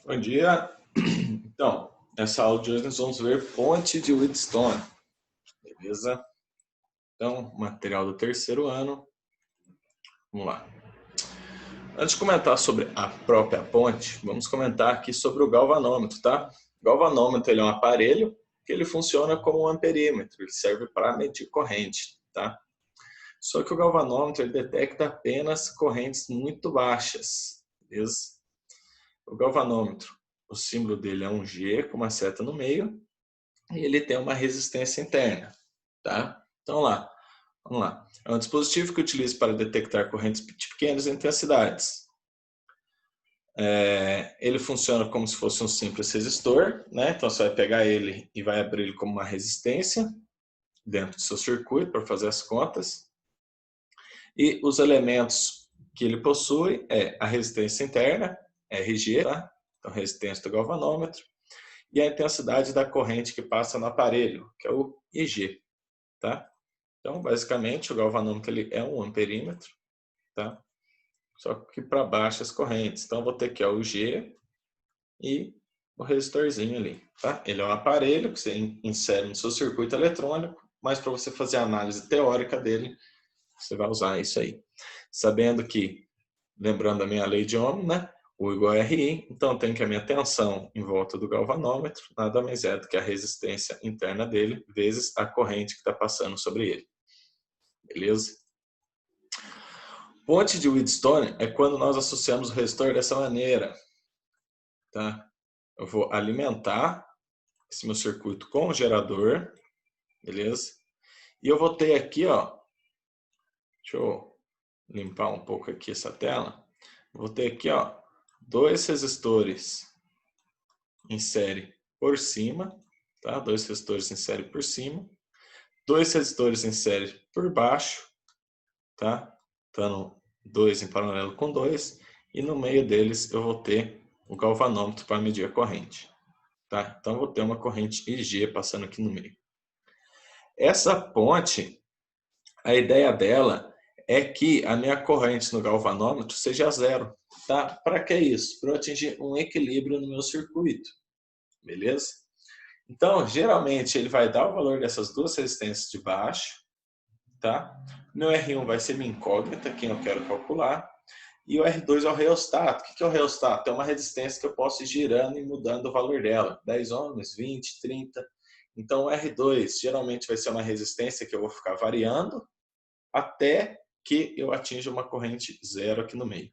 Bom dia. Então, nessa aula de hoje nós vamos ver ponte de Wheatstone, beleza? Então, material do terceiro ano. Vamos lá. Antes de comentar sobre a própria ponte, vamos comentar aqui sobre o galvanômetro, tá? O galvanômetro ele é um aparelho que ele funciona como um amperímetro, ele serve para medir corrente, tá? Só que o galvanômetro ele detecta apenas correntes muito baixas, beleza? O galvanômetro, o símbolo dele é um G com uma seta no meio, e ele tem uma resistência interna, tá? Então vamos lá. É um dispositivo que utiliza para detectar correntes de pequenas intensidades. Ele funciona como se fosse um simples resistor, né? Então você vai pegar ele e vai abrir ele como uma resistência dentro do seu circuito para fazer as contas. E os elementos que ele possui é a resistência interna, RG, tá? Então resistência do galvanômetro, e a intensidade da corrente que passa no aparelho, que é o IG, tá? Então, basicamente, o galvanômetro ele é um amperímetro, tá? Só que para baixas correntes. Então, eu vou ter aqui ó, o G e o resistorzinho ali, tá? Ele é um aparelho que você insere no seu circuito eletrônico, mas para você fazer a análise teórica dele, você vai usar isso aí. Sabendo que, lembrando a minha lei de Ohm, né? U igual a RI, então tem que a minha tensão em volta do galvanômetro nada mais é do que a resistência interna dele vezes a corrente que está passando sobre ele. Beleza? Ponte de Wheatstone é quando nós associamos o resistor dessa maneira. Tá? Eu vou alimentar esse meu circuito com o gerador, beleza? E eu vou ter aqui, ó, deixa eu limpar um pouco aqui essa tela. Vou ter aqui, ó, dois resistores em série por cima, tá? Dois resistores em série por cima, dois resistores em série por baixo, tá? Estando dois em paralelo com dois, e no meio deles eu vou ter o galvanômetro para medir a corrente. Tá? Então, eu vou ter uma corrente IG passando aqui no meio. Essa ponte, a ideia dela é que a minha corrente no galvanômetro seja zero. Tá? Para que isso? Para eu atingir um equilíbrio no meu circuito. Beleza? Então, geralmente, ele vai dar o valor dessas duas resistências de baixo. Tá? Meu R1 vai ser minha incógnita, quem eu quero calcular. E o R2 é o reostato. O que é o reostato? É uma resistência que eu posso ir girando e mudando o valor dela. 10 ohms, 20, 30. Então o R2 geralmente vai ser uma resistência que eu vou ficar variando até que eu atinja uma corrente zero aqui no meio.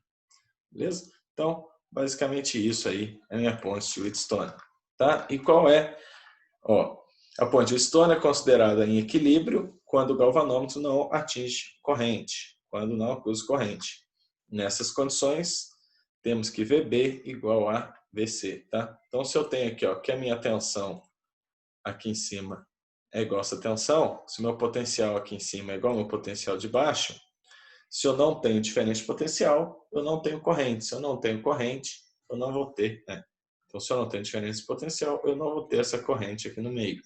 Beleza? Então, basicamente isso aí é a minha ponte de Wheatstone. Tá? E qual é? Ó, a ponte de Wheatstone é considerada em equilíbrio quando o galvanômetro não atinge corrente, quando não cruza corrente. Nessas condições, temos que VB igual a VC, tá? Então, se eu tenho aqui, ó, que a minha tensão aqui em cima é igual a essa tensão, se meu potencial aqui em cima é igual ao meu potencial de baixo, se eu não tenho diferença de potencial, eu não tenho corrente. Se eu não tenho corrente, eu não vou ter, né? Então, se eu não tenho diferença de potencial, eu não vou ter essa corrente aqui no meio.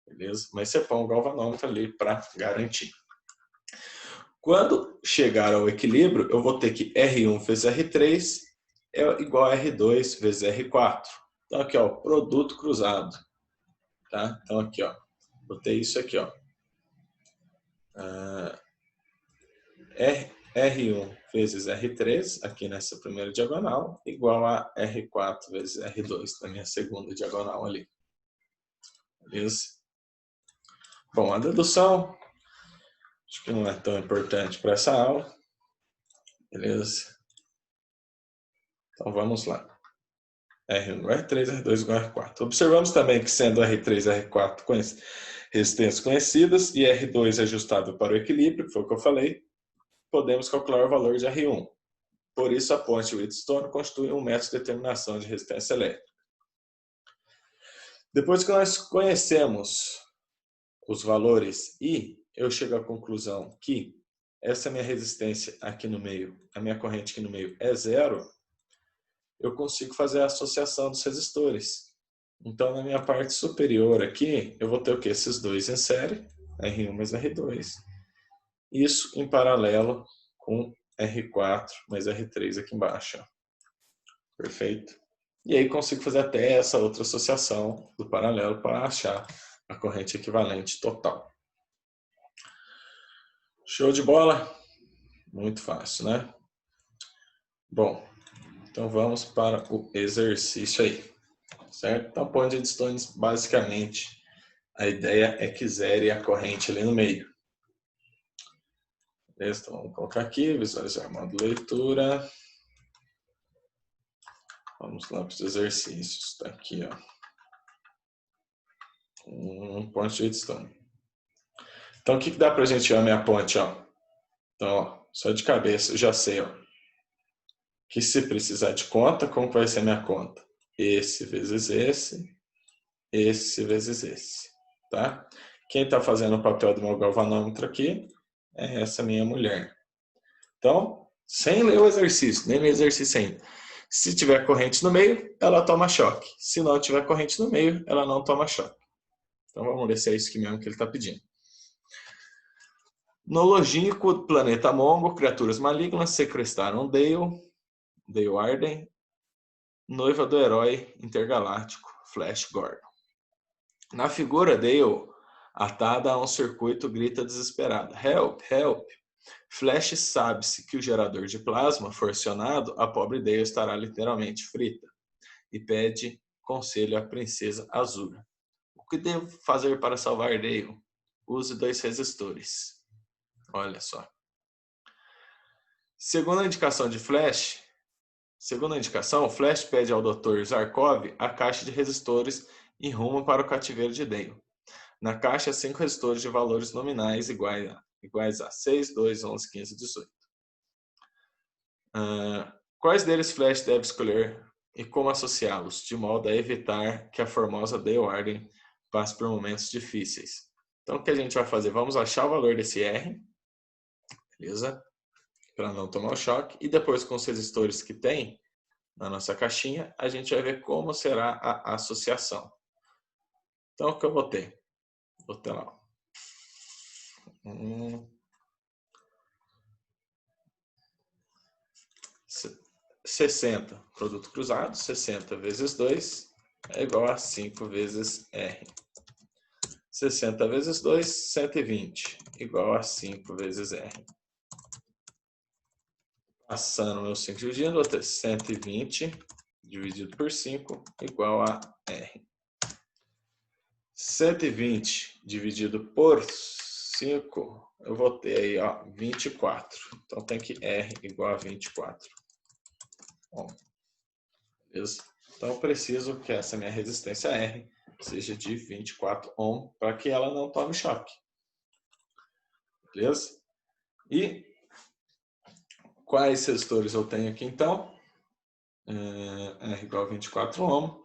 Beleza? Mas você põe o galvanômetro ali para garantir. Quando chegar ao equilíbrio, eu vou ter que R1 vezes R3 é igual a R2 vezes R4. Então, aqui, ó, produto cruzado. Tá? Então, aqui, ó, botei isso aqui, ó. R1 vezes R3, aqui nessa primeira diagonal, igual a R4 vezes R2, na minha segunda diagonal ali. Beleza? Bom, a dedução, acho que não é tão importante para essa aula. Beleza? Então, vamos lá. R1 igual a R3, R2 igual a R4. Observamos também que sendo R3 e R4 resistências conhecidas e R2 ajustável para o equilíbrio, que foi o que eu falei, podemos calcular o valor de R1. Por isso, a ponte Wheatstone constitui um método de determinação de resistência elétrica. Depois que nós conhecemos os valores e eu chego à conclusão que essa minha resistência aqui no meio, a minha corrente aqui no meio é zero, eu consigo fazer a associação dos resistores. Então, na minha parte superior aqui, eu vou ter o que? Esses dois em série, R1 mais R2. Isso em paralelo com R4 mais R3 aqui embaixo. Perfeito? E aí consigo fazer até essa outra associação do paralelo para achar a corrente equivalente total. Show de bola? Muito fácil, né? Bom, então vamos para o exercício aí, certo? Então, point de Stones, basicamente, a ideia é que zere a corrente ali no meio. Beleza? Então, vamos colocar aqui, visualizar modo leitura. Vamos lá para os exercícios. Está aqui, ó. Um point de Stone. Então, o que dá para a gente ver a minha ponte, ó? Então, ó, só de cabeça, eu já sei, ó, que se precisar de conta, como vai ser a minha conta? Esse vezes esse vezes esse, tá? Quem está fazendo o papel do meu galvanômetro aqui é essa minha mulher. Então, sem ler o exercício, nem ler o exercício ainda. Se tiver corrente no meio, ela toma choque. Se não tiver corrente no meio, ela não toma choque. Então, vamos ver se é isso mesmo que ele está pedindo. No longínquo do planeta Mongo, criaturas malignas sequestraram Dale Arden, noiva do herói intergaláctico Flash Gordon. Na figura, Dale, atada a um circuito, grita desesperada: Help, help! Flash sabe-se que o gerador de plasma for acionado, a pobre Dale estará literalmente frita e pede conselho à princesa Azura. O que devo fazer para salvar Dale? Use 2 resistores. Olha só. Segundo a indicação de Flash, o Flash pede ao Dr. Zarkov a caixa de resistores e rumo para o cativeiro de Dale. Na caixa, 5 resistores de valores nominais iguais a 6, 2, 11, 15 e 18. Quais deles Flash deve escolher e como associá-los, de modo a evitar que a formosa Dale Arden passe por momentos difíceis? Então, o que a gente vai fazer? Vamos achar o valor desse R, beleza? Para não tomar o choque. E depois, com os resistores que tem na nossa caixinha, a gente vai ver como será a associação. Então, o que eu vou ter? Vou ter lá 60 produto cruzado, 60 vezes 2 é igual a 5 vezes R. 60 vezes 2, 120, igual a 5 vezes R. Passando meu 5 dividindo, vou ter 120 dividido por 5 igual a R. 120 dividido por 5, eu vou ter aí, ó, 24. Então tem que R igual a 24. Bom, beleza? Então eu preciso que essa minha resistência R seja de 24 ohm para que ela não tome choque. Beleza? E quais resistores eu tenho aqui então? R igual a 24 ohm.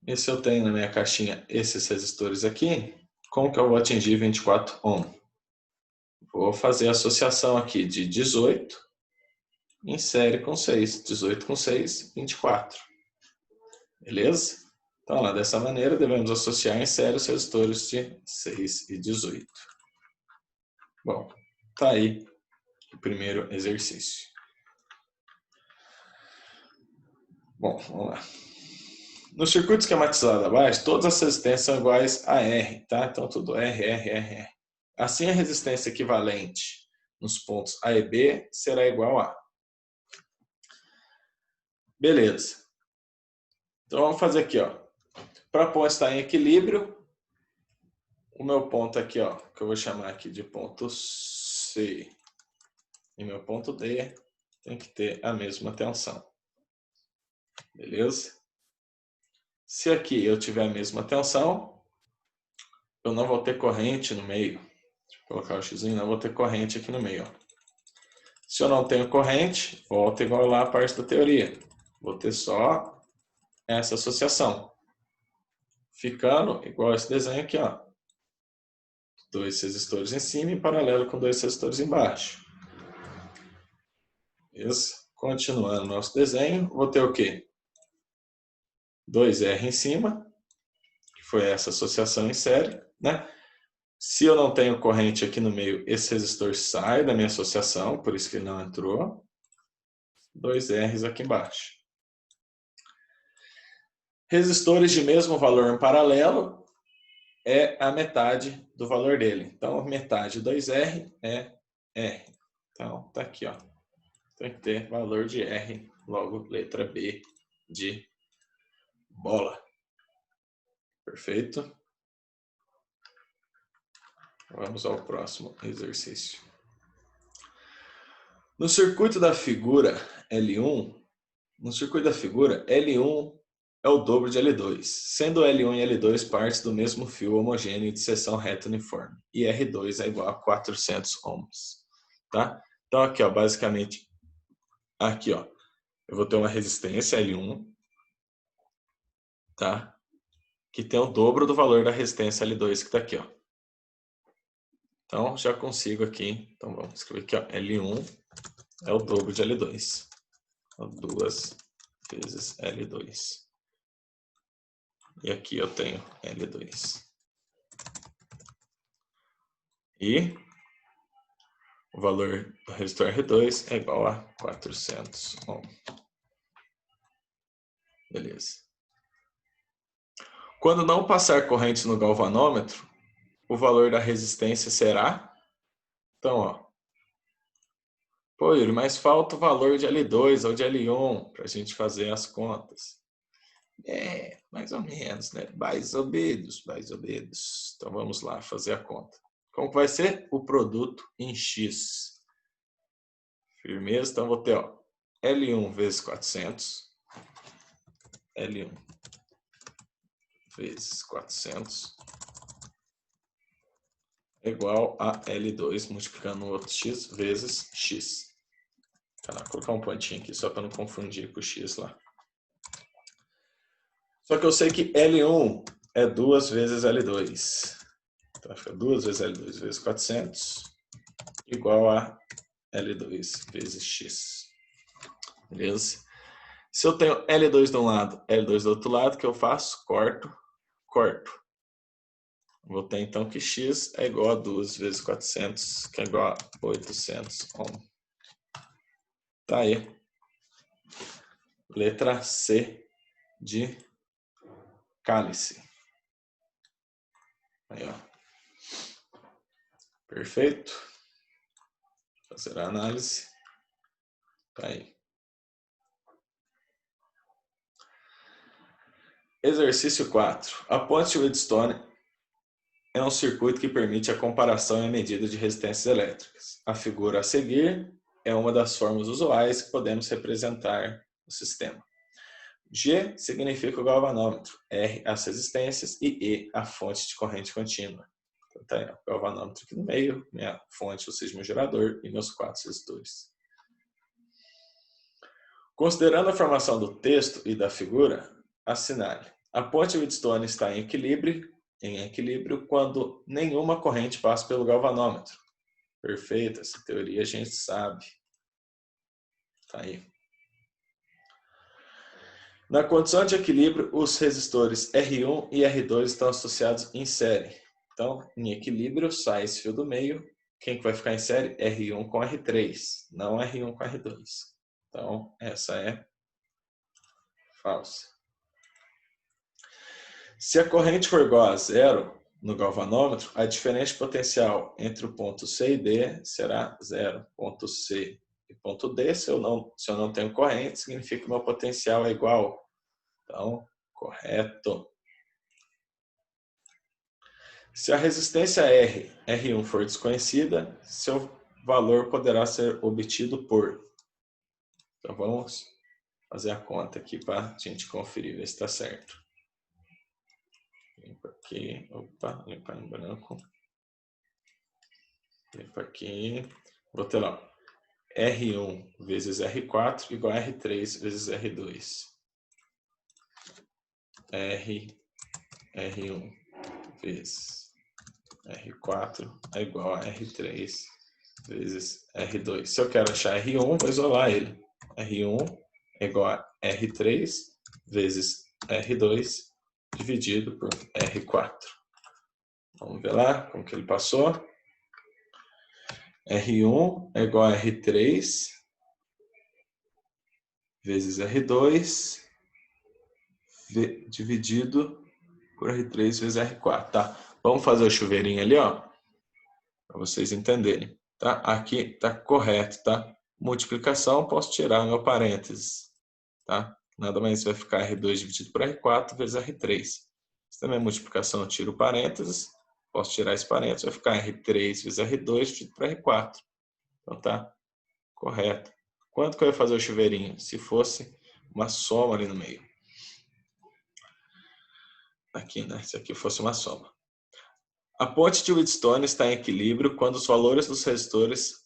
E se eu tenho na minha caixinha esses resistores aqui, como que eu vou atingir 24 ohm? Vou fazer a associação aqui de 18 em série com 6. 18 com 6, 24. Beleza? Então, lá, dessa maneira, devemos associar em série os resistores de 6 e 18. Bom, tá aí o primeiro exercício. Bom, vamos lá. No circuito esquematizado abaixo, todas as resistências são iguais a R, tá? Então, tudo R, R, R, R. Assim, a resistência equivalente nos pontos A e B será igual a. Beleza. Então, vamos fazer aqui, ó. Para a ponte estar em equilíbrio, o meu ponto aqui, ó, que eu vou chamar aqui de ponto C, e meu ponto D tem que ter a mesma tensão. Beleza? Se aqui eu tiver a mesma tensão, eu não vou ter corrente no meio. Deixa eu colocar o X, não vou ter corrente aqui no meio. Ó. Se eu não tenho corrente, volta igual lá a parte da teoria. Vou ter só essa associação. Ficando igual esse desenho aqui, ó. 2 resistores em cima em paralelo com 2 resistores embaixo. Beleza? Continuando nosso desenho, vou ter o quê? 2R em cima, que foi essa associação em série, né? Se eu não tenho corrente aqui no meio, esse resistor sai da minha associação, por isso que ele não entrou. 2Rs aqui embaixo. Resistores de mesmo valor em paralelo é a metade do valor dele. Então, metade 2R é R. Então, tá aqui, ó. Tem que ter valor de R, logo letra B de bola. Perfeito? Vamos ao próximo exercício. No circuito da figura L1, L1 é o dobro de L2, sendo L1 e L2 partes do mesmo fio homogêneo de seção reta uniforme, e R2 é igual a 400 ohms. Tá? Então, aqui, ó, basicamente, aqui, ó, eu vou ter uma resistência L1, tá? Que tem o dobro do valor da resistência L2 que está aqui, ó. Então, já consigo aqui. Então, vamos escrever aqui, ó. L1 é o dobro de L2. Então, 2 vezes L2. E aqui eu tenho L2. E o valor do resistor R2 é igual a 400 ohm. Beleza. Quando não passar corrente no galvanômetro, o valor da resistência será... Então, ó. Pô, Yuri, mas falta o valor de L2 ou de L1 para a gente fazer as contas. É, mais ou menos, né? Mais ou menos, mais ou menos. Então vamos lá fazer a conta. Como que vai ser? O produto em X. Firmeza? Então vou ter, ó, L1 vezes 400. L1 vezes 400 é igual a L2 multiplicando o outro X vezes X. Tá, vou colocar um pontinho aqui só para não confundir com o X lá. Só que eu sei que L1 é 2 vezes L2. Então fica 2 vezes L2 vezes 400 igual a L2 vezes X. Beleza? Se eu tenho L2 de um lado, L2 do outro lado, o que eu faço? Corto. Vou ter então que X é igual a 2 vezes 400, que é igual a 800 ohm. Tá aí. Letra C de cálice. Aí, ó. Perfeito. Fazer a análise. Tá aí. Exercício 4. A ponte Wheatstone é um circuito que permite a comparação e a medida de resistências elétricas. A figura a seguir é uma das formas usuais que podemos representar o sistema. G significa o galvanômetro, R as resistências e E a fonte de corrente contínua. Então, tá aí, o galvanômetro aqui no meio, minha fonte, ou seja, meu gerador, e meus 4 resistores. Considerando a formação do texto e da figura, assinale. A ponte Wheatstone está em equilíbrio quando nenhuma corrente passa pelo galvanômetro. Perfeito, essa teoria a gente sabe. Tá aí. Na condição de equilíbrio, os resistores R1 e R2 estão associados em série. Então, em equilíbrio, sai esse fio do meio. Quem que vai ficar em série? R1 com R3, não R1 com R2. Então, essa é falsa. Se a corrente for igual a zero no galvanômetro, a diferença potencial entre o ponto C e D será zero. Ponto C e ponto D, se eu não tenho corrente, significa que o meu potencial é igual. Então, correto. Se a resistência R1 for desconhecida, seu valor poderá ser obtido por... Então, vamos fazer a conta aqui para a gente conferir, ver se está certo. Limpa aqui, opa, limpar em branco. Limpa aqui. Vou ter lá R1 vezes R4 igual a R3 vezes R2. R1 vezes R4 é igual a R3 vezes R2. Se eu quero achar R1, vou isolar ele. R1 é igual a R3 vezes R2 dividido por R4. Vamos ver lá como que ele passou. R1 é igual a R3 vezes R2 dividido por R3 vezes R4, tá? Vamos fazer o chuveirinho ali, ó, para vocês entenderem, tá? Aqui tá correto, tá? Multiplicação, posso tirar meu parênteses, tá? Nada mais vai ficar R2 dividido por R4 vezes R3. Se também é multiplicação, eu tiro parênteses, posso tirar esse parênteses, vai ficar R3 vezes R2 dividido por R4. Então tá correto. Quanto que eu ia fazer o chuveirinho? Se fosse uma soma ali no meio. Aqui, né? Se aqui fosse uma soma. A ponte de Wheatstone está em equilíbrio quando os valores dos resistores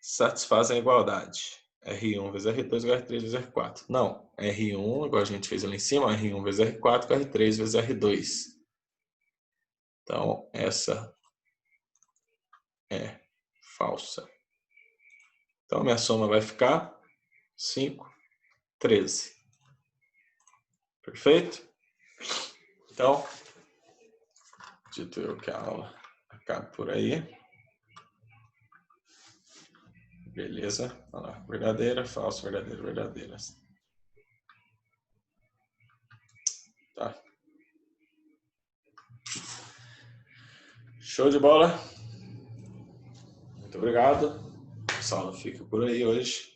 satisfazem a igualdade. R1 vezes R2 igual a R3 vezes R4. Não, R1, igual a gente fez ali em cima, R1 vezes R4 igual a R3 vezes R2. Então, essa é falsa. Então, minha soma vai ficar 5, 13. Perfeito? Então, dito eu que a aula acaba por aí. Beleza? Olha lá. Verdadeira, falsa, verdadeira, verdadeira. Tá. Show de bola. Muito obrigado. A aula fica por aí hoje.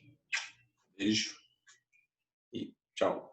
Beijo e tchau.